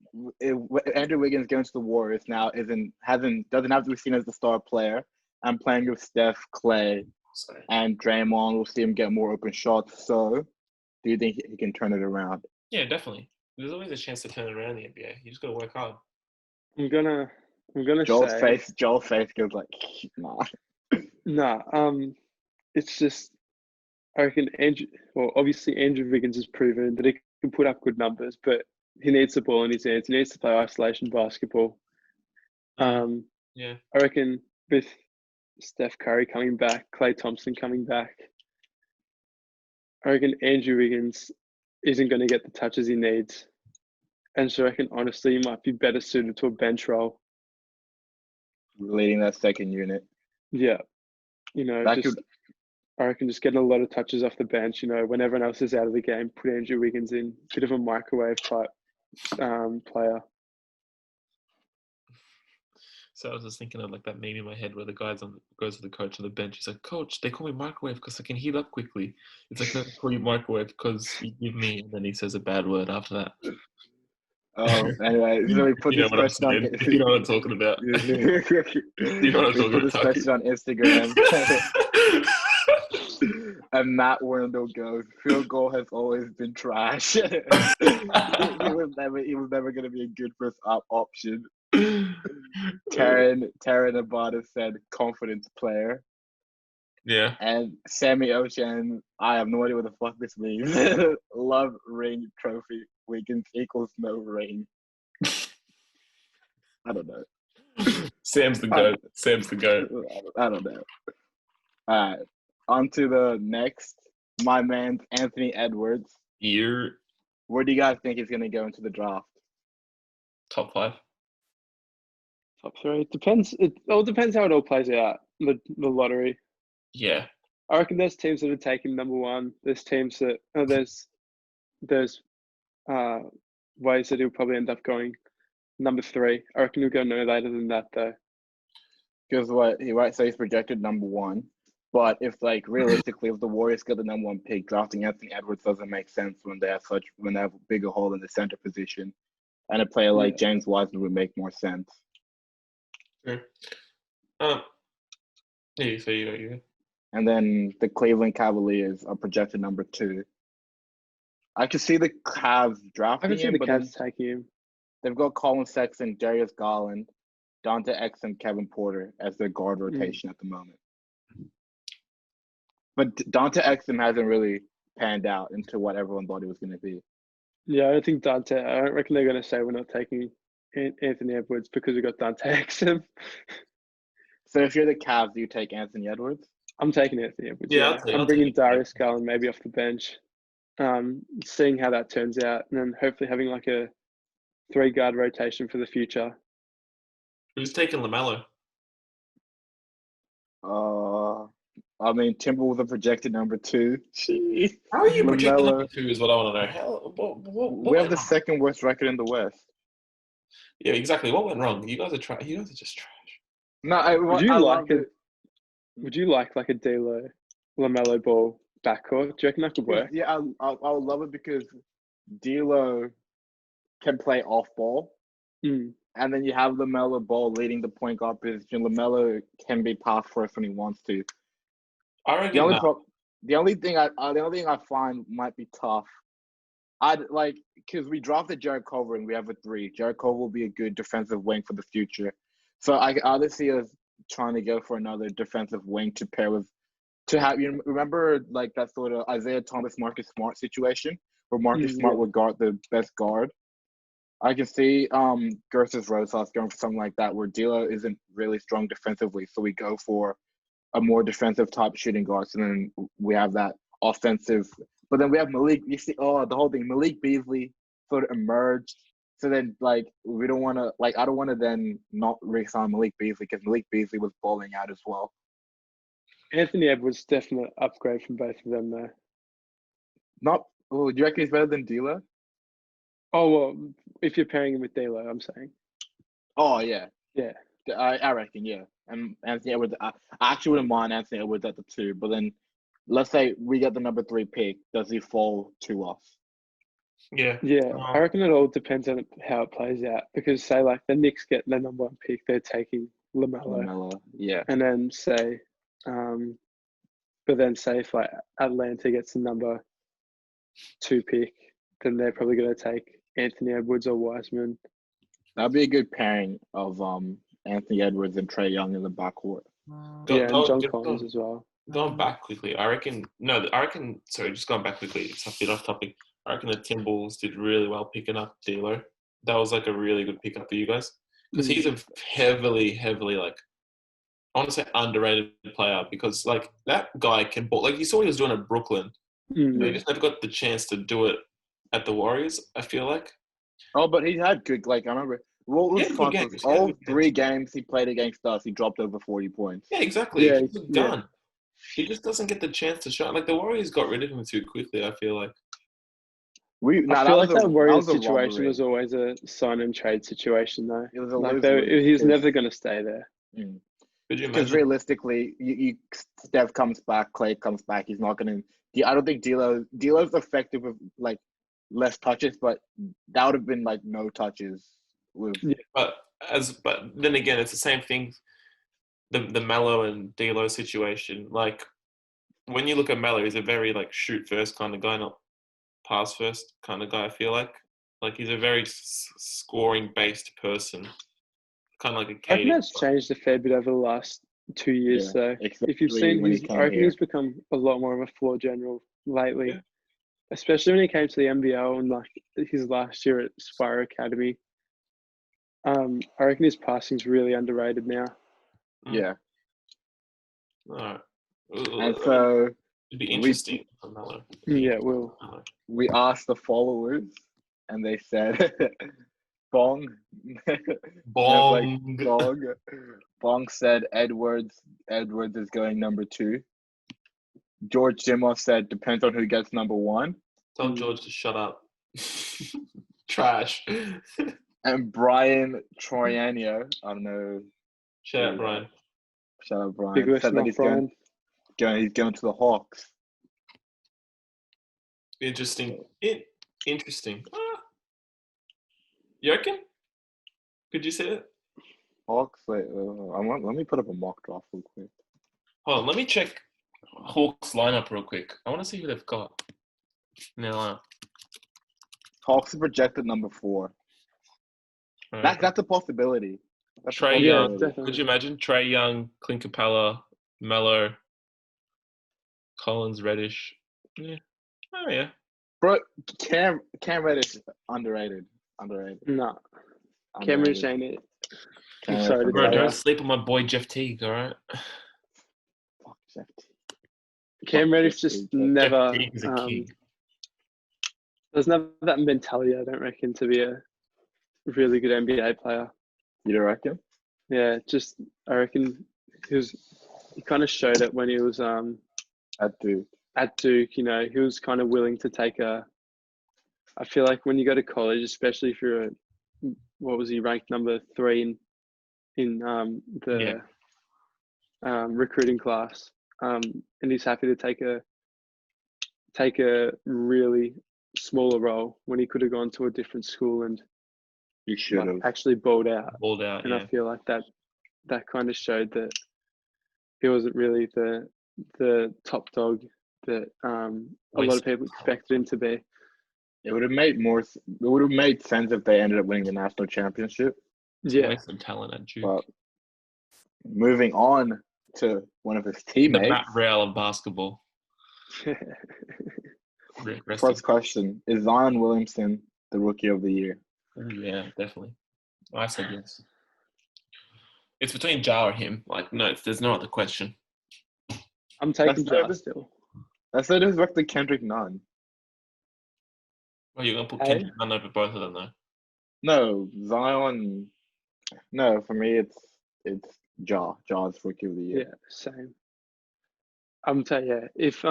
Andrew Wiggins going to the Warriors now doesn't have to be seen as the star player. I'm playing with Steph, Clay, and Draymond. We'll see him get more open shots. So, do you think he can turn it around? Yeah, definitely. There's always a chance to turn it around in the NBA. You just got to work hard. I'm gonna Joel's say. face goes like, nah. Nah. It's just. I reckon obviously Andrew Wiggins has proven that he can put up good numbers, but he needs the ball in his hands. He needs to play isolation basketball. I reckon with Steph Curry coming back, Klay Thompson coming back, I reckon Andrew Wiggins isn't going to get the touches he needs. And so I reckon, honestly, he might be better suited to a bench role. Leading that second unit. Yeah. I reckon just getting a lot of touches off the bench, when everyone else is out of the game, put Andrew Wiggins in, bit of a microwave type player. So I was just thinking of like that meme in my head where the guy goes to the coach on the bench. He's like, "Coach, they call me microwave because I can heat up quickly." It's like, "No, they call you microwave because you give me," and then he says a bad word after that. Anyway, so we put You know this what I'm question on. saying? You know what I'm talking about. We You know what I'm put talking this about. question on Instagram. And Matt Wendell goes, field goal has always been trash. he was never going to be a good first option. Taryn Abada said confidence player. Yeah. And Sammy Ocean, I have no idea what the fuck this means. Love ring trophy. Wiggins equals no ring. I don't know. Sam's the goat. Sam's the goat. I don't know. All right. On to the next. My man, Anthony Edwards. Where do you guys think he's going to go into the draft? Top 5. Top 3. It depends. It all depends how it all plays out. The lottery. Yeah. I reckon there's teams that are taking number 1. There's teams that there's ways that he'll probably end up going number 3. I reckon he'll go no later than that though. Because what he might say he's projected number 1, but if realistically, if the Warriors get the number 1 pick, drafting Anthony Edwards doesn't make sense when they have a bigger hole in the center position, and a player like James Wiseman would make more sense. Sure. Yeah. So you. And then the Cleveland Cavaliers are projected number 2. I could see the Cavs drafting him. I can see the Cavs taking him. They've got Colin Sexton, Darius Garland, Dante Exum, Kevin Porter as their guard rotation at the moment. But Dante Exum hasn't really panned out into what everyone thought he was going to be. Yeah, I don't reckon they're going to say we're not taking Anthony Edwards because we got Dante Exum. So if you're the Cavs, do you take Anthony Edwards? I'm taking Anthony Edwards. Yeah, I'm bringing Darius Garland maybe off the bench, seeing how that turns out, and then hopefully having like a 3-guard rotation for the future. Who's taking LaMelo? I mean, Timberwolves are projected number 2. Jeez. How are you projected number 2 is what I want to know. What we have the second worst record in the West. Yeah, exactly. What went wrong? You guys are just trash. No, would you like a D'Lo, LaMelo Ball backcourt? Do you reckon that could work? Yeah, I would love it because D'Lo can play off ball, and then you have LaMelo Ball leading the point guard position. LaMelo can be pass first when he wants to. I reckon the only thing I find might be tough. Because we drafted Jared Culver and we have a 3. Jared Culver will be a good defensive wing for the future. So I either see us trying to go for another defensive wing to pair with, you remember that sort of Isaiah Thomas, Marcus Smart situation where Marcus Smart would guard the best guard. I can see Gersis Rosas going for something like that where D'Lo isn't really strong defensively, so we go for a more defensive type shooting guard. So then we have that offensive. But then we have Malik. You see, the whole thing. Malik Beasley sort of emerged. So then, we don't want to, I don't want to then not re-sign Malik Beasley because Malik Beasley was balling out as well. Anthony Edwards definite upgrade from both of them, though. Do you reckon he's better than D'Lo? Oh, well, if you're pairing him with D'Lo, I'm saying. Oh, yeah. Yeah. I reckon, yeah. And Anthony Edwards, I actually wouldn't mind Anthony Edwards at the 2, but then let's say we get the number 3 pick. Does he fall to us? Yeah. Yeah. I reckon it all depends on how it plays out because, say, the Knicks get the number 1 pick, they're taking LaMelo. Yeah. And then say, if Atlanta gets the number 2 pick, then they're probably going to take Anthony Edwards or Wiseman. That'd be a good pairing of Anthony Edwards and Trae Young in the backcourt. And John Collins as well. Going back quickly, sorry, just going back quickly, it's a bit off topic. I reckon the Timberwolves did really well picking up D'Lo. That was a really good pickup for you guys. Because he's a heavily, I want to say underrated player because that guy can ball. You saw what he was doing at Brooklyn. But he just never got the chance to do it at the Warriors, I feel like. Oh, but he had good, I remember, what was fun was all 3 games he played against us, he dropped over 40 points. Yeah, exactly. Yeah, he's a gun. He just doesn't get the chance to shine. The Warriors got rid of him too quickly, I feel like. I feel that Warriors situation was always a sign and trade situation, though. It was he's never going to stay there. Because realistically, Steph comes back, Clay comes back. He's not going to. I don't think D'Lo's effective with less touches, but that would have been like no touches with. Yeah. But then again, it's the same thing. The Mello and D'Lo situation. Like when you look at Mello, he's a very like shoot first kind of guy, not pass first kind of guy. I feel like he's a very scoring based person, kind of like a I think KD. that's changed a fair bit over the last 2 years. So if you've seen I reckon he's become a lot more of a floor general lately, especially when he came to the NBL and like his last year at Spire Academy. I reckon his passing's really underrated now. Yeah. All right. And so it'd be interesting. Yeah, it will. We asked the followers, and they said, "Bong, Bong, Bong." Bong said Edwards. Edwards is going number 2. George Jimmo said depends on who gets number 1. Tell George to shut up. Trash. And Brian Troiano, I don't know. Shout out, Brian. Shout out, Brian. Big Said that he's Brian. He's going to the Hawks. Interesting. Interesting. You reckon? Could you say it? Hawks. Wait, let me put up a mock draft real quick. Hold on, let me check Hawks lineup real quick. I want to see who they've got in their lineup. Hawks are projected number 4. Right. That's a possibility. Trey Young. Could you imagine Trey Young, Clint Capella, Mello, Collins, Reddish? Yeah. Oh yeah. Bro, Cam Reddish underrated. No, Cam Reddish ain't it. I'm sorry to Bro, tell don't you. sleep on my boy Jeff Teague, all right? Fuck Jeff Teague. Cam Reddish just never. Jeff Teague is a king. There's never that mentality, I don't reckon, to be a really good NBA player. You don't reckon? Yeah, just I reckon he kind of showed it when he was At Duke. At Duke. You know, he was kind of willing to take I feel like when you go to college, especially if you're what was he ranked number 3 in the recruiting class, and he's happy to take a really smaller role when he could have gone to a different school and You should have actually balled out. And I feel like that kind of showed that he wasn't really the top dog that a lot of people expected him to be. It would have made sense if they ended up winning the national championship. Yeah. Waste of talent at Duke. But moving on to one of his teammates. The Matt Rail of basketball. First question: is Zion Williamson the Rookie of the Year? Yeah, definitely. I said yes. It's between Ja or him. Like, no, there's no other question. I'm taking Ja still. That's it. Is the Kendrick Nunn. Well, you're gonna put Kendrick Nunn over both of them, though. No, Zion. No, for me, it's Ja. Ja's Rookie of the Year. Yeah, same. I'm telling you, if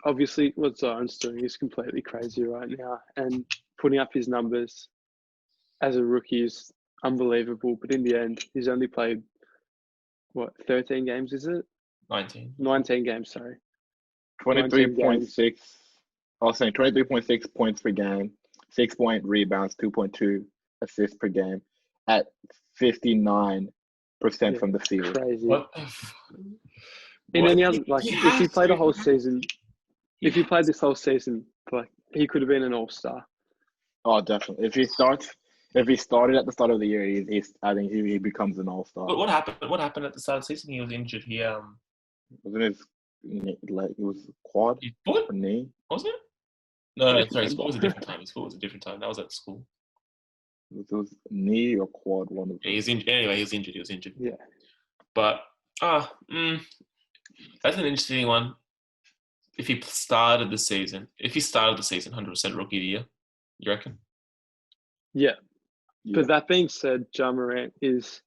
obviously what Zion's doing is completely crazy right now, and putting up his numbers as a rookie is unbelievable. But in the end, he's only played 13 games, is it? 19 games, sorry. 23.6. I was saying 23.6 points per game, 6 point rebounds, 2.2 assists per game, at 59% from the field. Crazy. What? In any other, like, if he played a whole season, if he played this whole season, like, he could have been an all-star. Oh, definitely. If he started at the start of the year, I think he becomes an all-star. What happened? What happened at the start of the season? He was injured. Wasn't it like it was quad his foot or knee? Wasn't it? No, sorry. School was a different time. School was a different time. That was at school. It was knee or quad. One of them. Yeah, he's injured. Anyway, he was injured. Yeah. But that's an interesting one. If he started the season, 100% Rookie of the Year, you reckon? Yeah. But that being said, Ja Morant is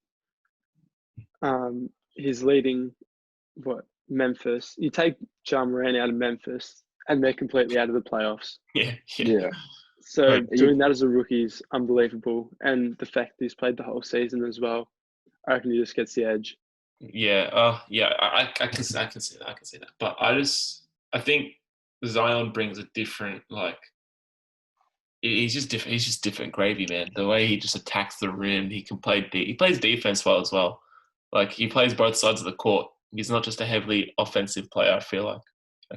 he's leading Memphis. You take Ja Morant out of Memphis and they're completely out of the playoffs. Yeah. So doing that as a rookie is unbelievable. And the fact that he's played the whole season as well, I reckon he just gets the edge. Yeah. I can see that. But I think Zion brings a different, like, he's just different. He's just different gravy, man. The way he just attacks the rim, he can play. He plays defense well as well. Like he plays both sides of the court. He's not just a heavily offensive player. I feel like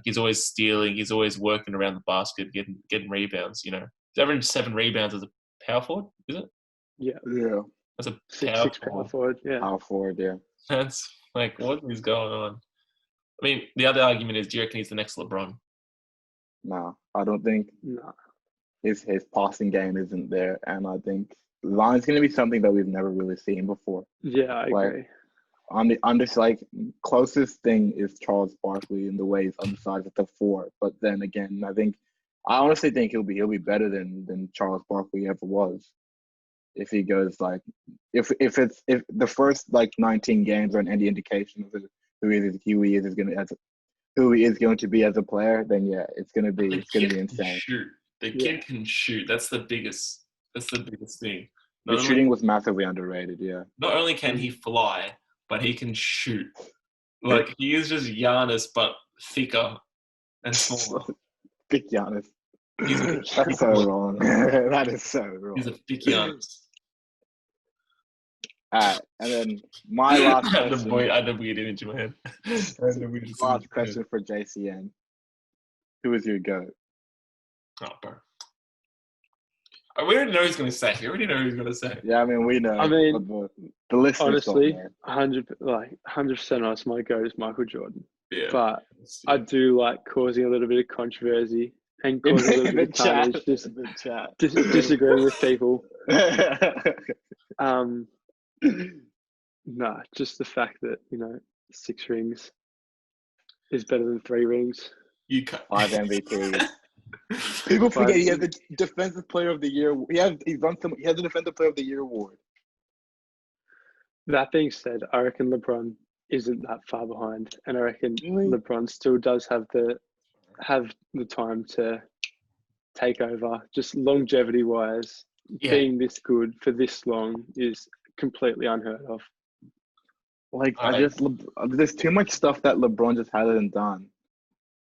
he's always stealing. He's always working around the basket, getting rebounds. You know, he's averaging 7 rebounds as a power forward. Is it? Yeah. As a six power forward. Yeah. Power forward. Yeah. That's like what is going on? I mean, the other argument is, do you reckon he's the next LeBron? No, I don't think. No. His passing game isn't there, and I think line's going to be something that we've never really seen before. Yeah, I agree. I'm just like closest thing is Charles Barkley in the way he's undersized at the 4. But then again, I honestly think he'll be better than Charles Barkley ever was. If he goes like if the first like 19 games are any indication of who he is going to be as a player, then yeah, it's gonna be insane. The kid can shoot. That's the biggest thing. The shooting was massively underrated. Yeah. Not only can he fly, but he can shoot. Like he is just Giannis, but thicker and smaller. Big Giannis. That's so wrong. That is so wrong. He's a big Giannis. Alright, and then my last question. I had the weird image in my head. Last question for JCN. Who is your GOAT? Oh, bro. We already know who he's going to say. We already know who he's going to say. Yeah, I mean, we know. I mean, the listeners honestly, 100% honest, my GOAT is Michael Jordan. Yeah. But I do like causing a little bit of controversy and causing a little bit of carnage, disagreeing with people. Nah, just the fact that 6 rings is better than 3 rings. 5 MVPs. People forget he has the Defensive Player of the Year. He has the Defensive Player of the Year award. That being said, I reckon LeBron isn't that far behind, and I reckon LeBron still does have the time to take over. Just longevity wise, being this good for this long is completely unheard of. Like there's too much stuff that LeBron just hasn't done.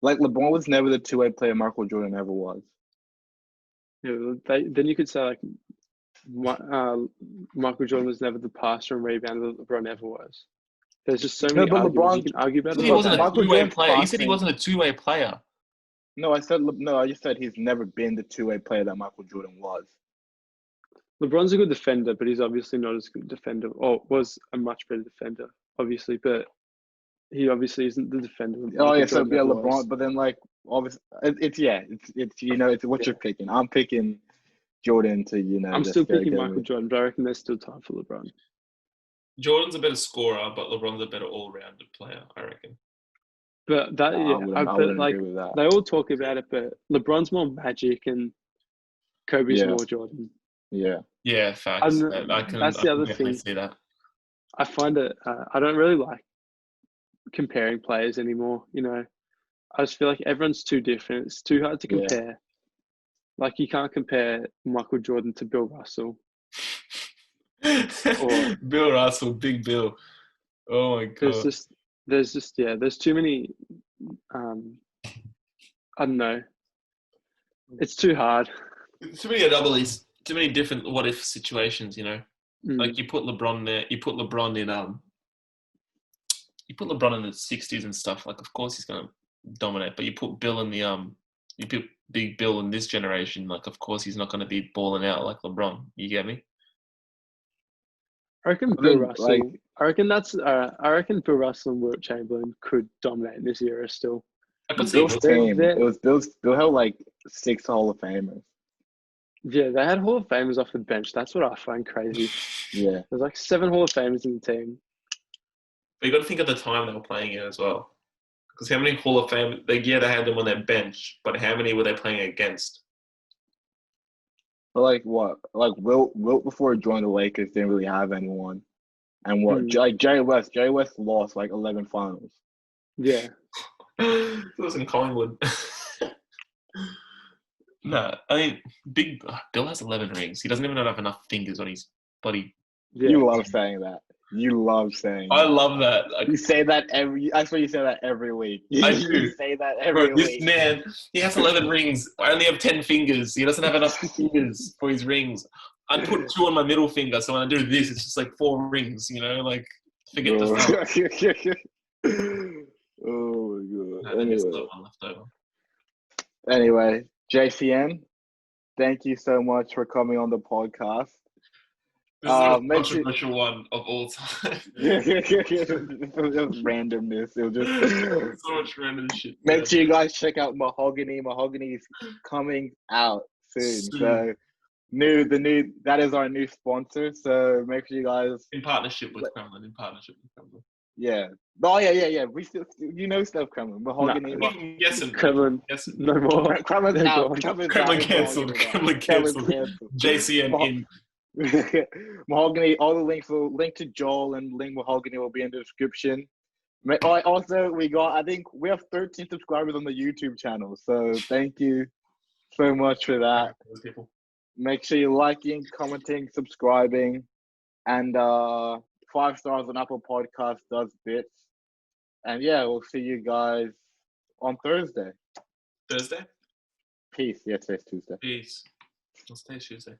Like LeBron was never the 2-way player Michael Jordan ever was. Yeah, then you could say like Michael Jordan was never the passer and rebounder that LeBron ever was. There's just so many arguments you can argue about. He wasn't a 2-way player. He said he wasn't a 2-way player. No, I just said he's never been the 2-way player that Michael Jordan was. LeBron's a good defender, but he's obviously not as good a defender, or was a much better defender, obviously, but he obviously isn't the defender. LeBron, was. But then like obviously it's what you're picking. I'm picking Jordan to I'm still picking Michael Jordan, but I reckon there's still time for LeBron. Jordan's a better scorer, but LeBron's a better all-rounded player, I reckon. But that agree with that. They all talk about it, but LeBron's more magic and Kobe's more Jordan. Yeah, facts. That's the other thing. See that. I find it. I don't really like comparing players anymore. I just feel like everyone's too different. It's too hard to compare. Yeah. Like you can't compare Michael Jordan to Bill Russell. Or Bill Russell, Big Bill. Oh my god. There's too many. I don't know. It's too hard. Too many anomalies. Too many different what if situations, Like you put LeBron there, you put LeBron in the 60s and stuff, like of course he's gonna dominate. But you put Bill in you put Big Bill in this generation, like of course he's not gonna be balling out like LeBron. You get me? I reckon Bill Russell. I reckon Bill Russell and Wilt Chamberlain could dominate in this era still. I could see Bill had like 6 Hall of Famers. Yeah, they had Hall of Famers off the bench. That's what I find crazy. Yeah. There's like 7 Hall of Famers in the team. But you got to think of the time they were playing in as well. Because how many Hall of Fame, they had them on their bench, but how many were they playing against? But like what? Like Wilt before he joined the Lakers didn't really have anyone. And like Jerry West lost like 11 finals. Yeah. It was in Collingwood. No, I mean, Bill has 11 rings. He doesn't even have enough fingers on his body. Yeah, you love saying that. You love saying I that. love that. Like, You say that I swear you say that every week. I You do. say that Bro, every this week. man, he has 11 rings. I only have 10 fingers. He doesn't have enough fingers for his rings. I put 2 on my middle finger, so when I do this, it's just like 4 rings, you know? Like, forget the thumb. Oh my god. No, there's still one left over. Anyway, JCN, thank you so much for coming on the podcast. This is the most controversial one of all time. It was randomness. It was just So much random shit. Make sure you guys check out Mahogany. Mahogany is coming out soon. So that is our new sponsor. So make sure you guys in partnership with Cremlon. Yeah. Oh yeah. We still Steph Cremlon. Mahogany. Cremlon. No more. Cremlon's out. Cremlon cancelled. Cremlon cancelled. JCN in. Mahogany. All the links will link to Joel and link Mahogany will be in the description. Also, I think we have 13 subscribers on the YouTube channel. So thank you so much for that. Make sure you're liking, commenting, subscribing, and 5 stars on Apple Podcasts does bits. And yeah, we'll see you guys on Thursday. Thursday? Peace. Yeah, today's Tuesday. Peace. Let's stay Tuesday.